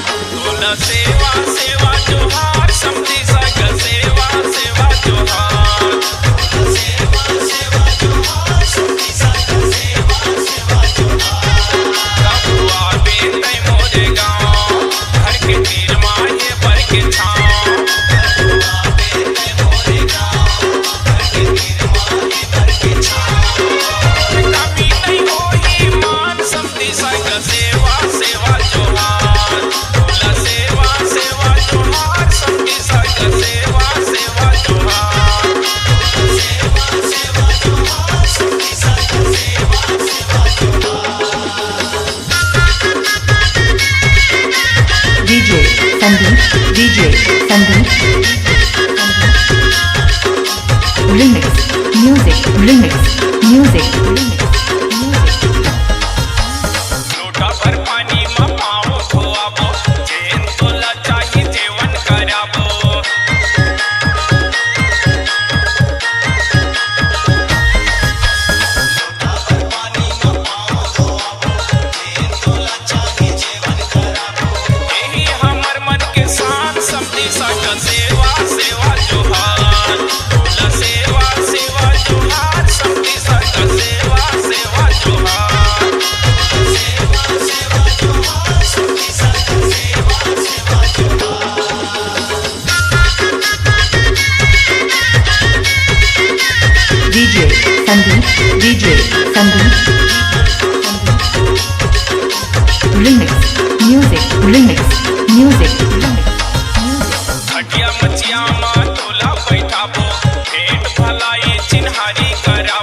सेवा सेवा जोहार समधी सग सेवा सेवा जोहार सेवा सेवा जोहार समधी सग सेवा सेवा जोहार कबुआ बेटे मोरे गाँव घर के तीर माहे पर के छाँव कबुआ बेटे मोरे गाँव घर के तीर माहे पर के छाँव कभी नहीं होई मान समधी सग सेवा सेवा जोहार DJ Sandeep remix लोटा भर पानी में पाँव धोआबो जेन तोला चाहिए जेवन कराबो लोटा भर पानी में पाँव धोआबो जेन तोला चाहिए जेवन कराबो यही हमर मन के साथ समधी सग सेवा सेवा जोहार तोला सेवा सेवा जोहार समधी सग सेवा सेवा जोहार सेवा सेवा जोहार समधी सग सेवा सेवा जोहार DJ Sandeep remix हटिया मचिया मा तोला बैठाबो भेंट भलाई चिन्हारी करा